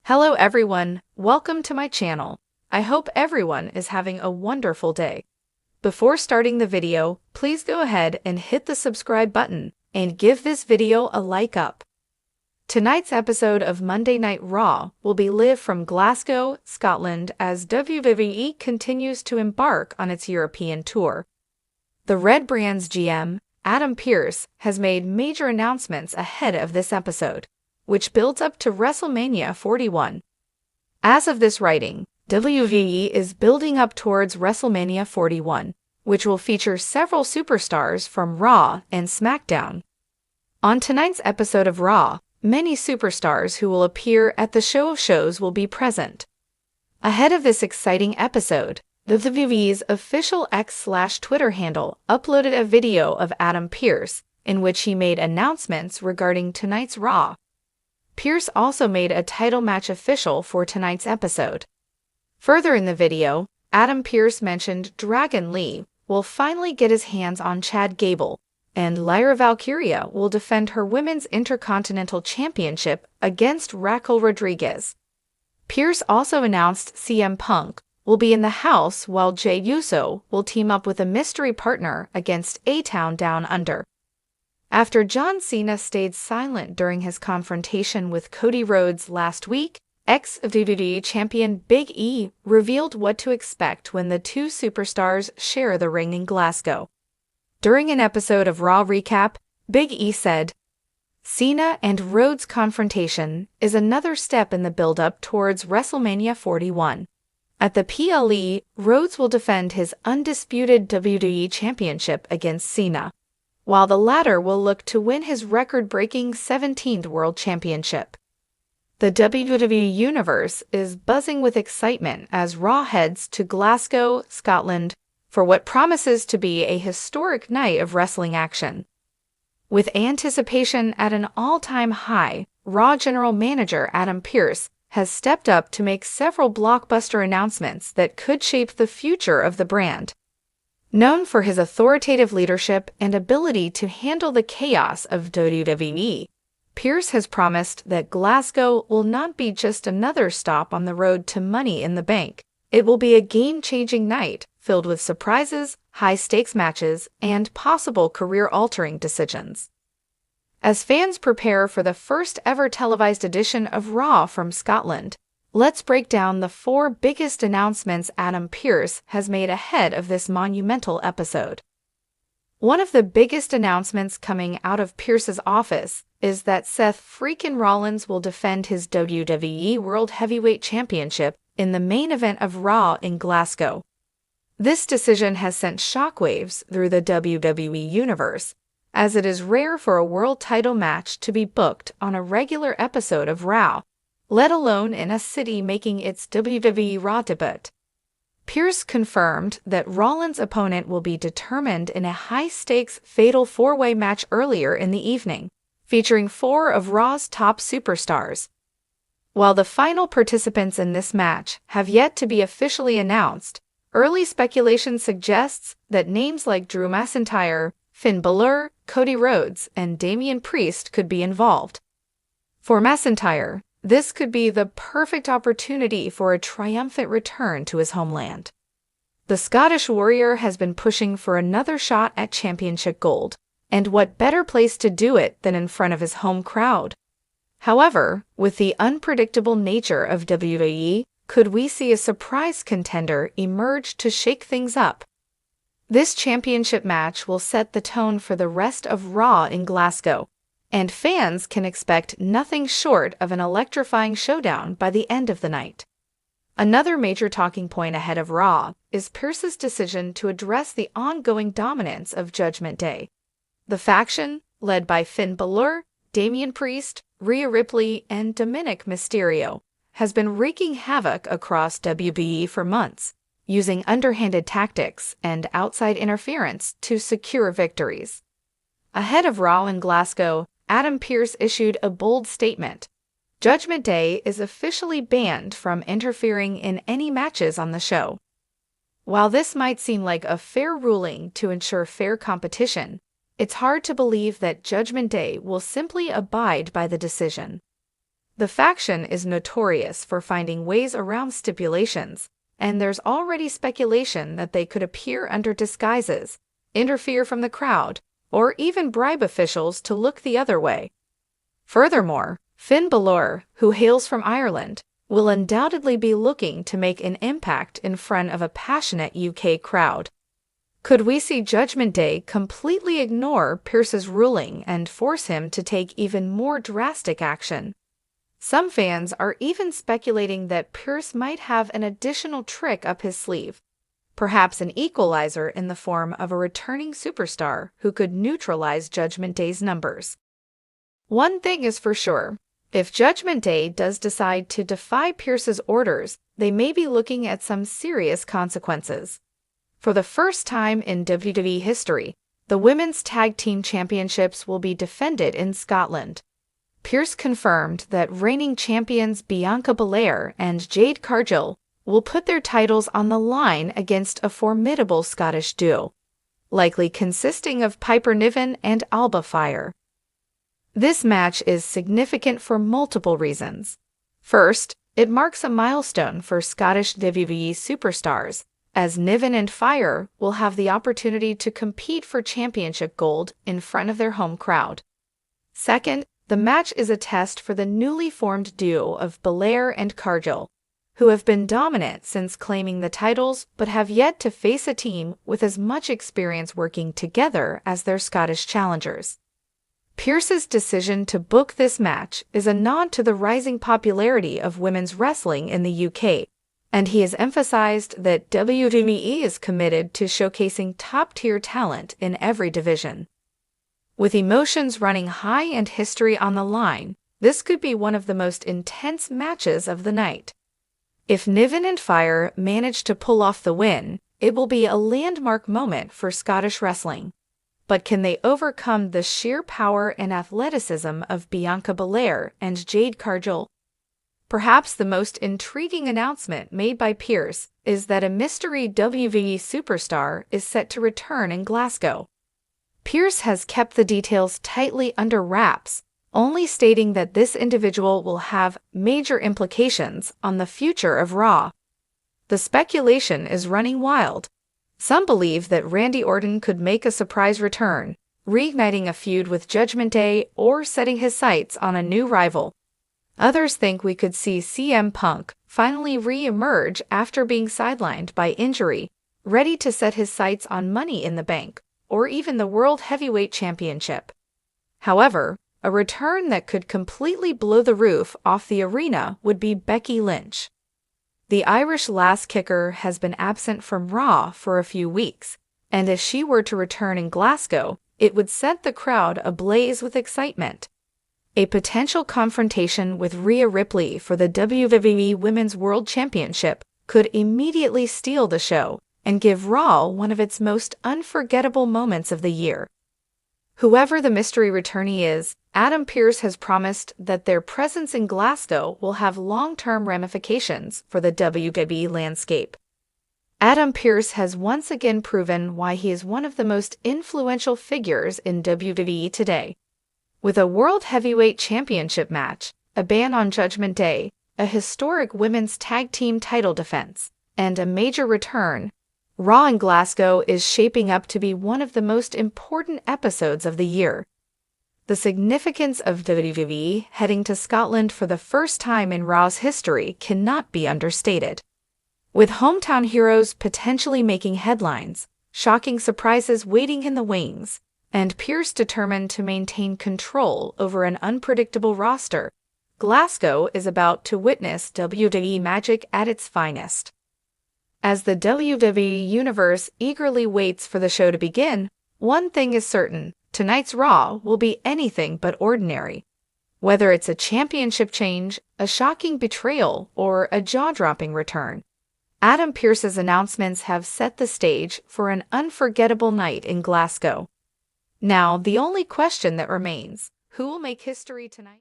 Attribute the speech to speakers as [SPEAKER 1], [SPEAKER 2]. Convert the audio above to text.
[SPEAKER 1] Hello everyone, welcome to my channel. I hope everyone is having a wonderful day. Before starting the video, please go ahead and hit the subscribe button and give this video a like up. Tonight's episode of Monday Night Raw will be live from Glasgow, Scotland as WWE continues to embark on its European tour. The Red Brand's GM, Adam Pearce, has made major announcements ahead of this episode, which builds up to WrestleMania 41. As of this writing, WWE is building up towards WrestleMania 41, which will feature several superstars from Raw and SmackDown. On tonight's episode of Raw, many superstars who will appear at the show of shows will be present. Ahead of this exciting episode, the WWE's official X/Twitter handle uploaded a video of Adam Pearce, in which he made announcements regarding tonight's Raw. Pearce also made a title match official for tonight's episode. Further in the video, Adam Pearce mentioned Dragon Lee will finally get his hands on Chad Gable, and Lyra Valkyria will defend her Women's Intercontinental Championship against Raquel Rodriguez. Pearce also announced CM Punk will be in the house while Jey Uso will team up with a mystery partner against A-Town Down Under. After John Cena stayed silent during his confrontation with Cody Rhodes last week, ex-WWE champion Big E revealed what to expect when the two superstars share the ring in Glasgow. During an episode of Raw Recap, Big E said, "Cena and Rhodes' confrontation is another step in the build-up towards WrestleMania 41. At the PLE, Rhodes will defend his undisputed WWE Championship against Cena, while the latter will look to win his record-breaking 17th World Championship." The WWE Universe is buzzing with excitement as Raw heads to Glasgow, Scotland, for what promises to be a historic night of wrestling action. With anticipation at an all-time high, Raw General Manager Adam Pearce has stepped up to make several blockbuster announcements that could shape the future of the brand. Known for his authoritative leadership and ability to handle the chaos of WWE, Pearce has promised that Glasgow will not be just another stop on the road to Money in the Bank. It will be a game-changing night filled with surprises, high-stakes matches, and possible career-altering decisions. As fans prepare for the first-ever televised edition of Raw from Scotland, let's break down the four biggest announcements Adam Pearce has made ahead of this monumental episode. One of the biggest announcements coming out of Pearce's office is that Seth freaking Rollins will defend his WWE World Heavyweight Championship in the main event of Raw in Glasgow. This decision has sent shockwaves through the WWE Universe, as it is rare for a world title match to be booked on a regular episode of Raw, let alone in a city making its WWE Raw debut. Pearce confirmed that Rollins' opponent will be determined in a high-stakes fatal four-way match earlier in the evening, featuring four of Raw's top superstars. While the final participants in this match have yet to be officially announced, early speculation suggests that names like Drew McIntyre, Finn Balor, Cody Rhodes, and Damian Priest could be involved. For McIntyre, this could be the perfect opportunity for a triumphant return to his homeland. The Scottish Warrior has been pushing for another shot at championship gold, and what better place to do it than in front of his home crowd? However, with the unpredictable nature of WWE, could we see a surprise contender emerge to shake things up? This championship match will set the tone for the rest of Raw in Glasgow, and fans can expect nothing short of an electrifying showdown by the end of the night. Another major talking point ahead of Raw is Pearce's decision to address the ongoing dominance of Judgment Day. The faction, led by Finn Balor, Damian Priest, Rhea Ripley, and Dominic Mysterio, has been wreaking havoc across WWE for months, using underhanded tactics and outside interference to secure victories. Ahead of Raw in Glasgow, Adam Pearce issued a bold statement. Judgment Day is officially banned from interfering in any matches on the show. While this might seem like a fair ruling to ensure fair competition, it's hard to believe that Judgment Day will simply abide by the decision. The faction is notorious for finding ways around stipulations, and there's already speculation that they could appear under disguises, interfere from the crowd, or even bribe officials to look the other way. Furthermore, Finn Balor, who hails from Ireland, will undoubtedly be looking to make an impact in front of a passionate UK crowd. Could we see Judgment Day completely ignore Pearce's ruling and force him to take even more drastic action? Some fans are even speculating that Pearce might have an additional trick up his sleeve, perhaps an equalizer in the form of a returning superstar who could neutralize Judgment Day's numbers. One thing is for sure, if Judgment Day does decide to defy Pearce's orders, they may be looking at some serious consequences. For the first time in WWE history, the Women's Tag Team Championships will be defended in Scotland. Pearce confirmed that reigning champions Bianca Belair and Jade Cargill will put their titles on the line against a formidable Scottish duo, likely consisting of Piper Niven and Alba Fyre. This match is significant for multiple reasons. First, it marks a milestone for Scottish WWE superstars, as Niven and Fyre will have the opportunity to compete for championship gold in front of their home crowd. Second, the match is a test for the newly formed duo of Belair and Cargill, who have been dominant since claiming the titles but have yet to face a team with as much experience working together as their Scottish challengers. Pearce's decision to book this match is a nod to the rising popularity of women's wrestling in the UK, and he has emphasized that WWE is committed to showcasing top-tier talent in every division. With emotions running high and history on the line, this could be one of the most intense matches of the night. If Niven and Fyre manage to pull off the win, it will be a landmark moment for Scottish wrestling. But can they overcome the sheer power and athleticism of Bianca Belair and Jade Cargill? Perhaps the most intriguing announcement made by Pearce is that a mystery WWE superstar is set to return in Glasgow. Pearce has kept the details tightly under wraps, only stating that this individual will have major implications on the future of Raw. The speculation is running wild. Some believe that Randy Orton could make a surprise return, reigniting a feud with Judgment Day or setting his sights on a new rival. Others think we could see CM Punk finally re-emerge after being sidelined by injury, ready to set his sights on Money in the Bank, or even the World Heavyweight Championship. However, a return that could completely blow the roof off the arena would be Becky Lynch. The Irish lass kicker has been absent from Raw for a few weeks, and if she were to return in Glasgow, it would set the crowd ablaze with excitement. A potential confrontation with Rhea Ripley for the WWE Women's World Championship could immediately steal the show and give Raw one of its most unforgettable moments of the year. Whoever the mystery returnee is, Adam Pearce has promised that their presence in Glasgow will have long-term ramifications for the WWE landscape. Adam Pearce has once again proven why he is one of the most influential figures in WWE today. With a World Heavyweight Championship match, a ban on Judgment Day, a historic women's tag team title defense, and a major return, Raw in Glasgow is shaping up to be one of the most important episodes of the year. The significance of WWE heading to Scotland for the first time in Raw's history cannot be understated. With hometown heroes potentially making headlines, shocking surprises waiting in the wings, and Pearce determined to maintain control over an unpredictable roster, Glasgow is about to witness WWE magic at its finest. As the WWE Universe eagerly waits for the show to begin, one thing is certain: tonight's Raw will be anything but ordinary. Whether it's a championship change, a shocking betrayal, or a jaw-dropping return, Adam Pearce's announcements have set the stage for an unforgettable night in Glasgow. Now, the only question that remains: who will make history tonight?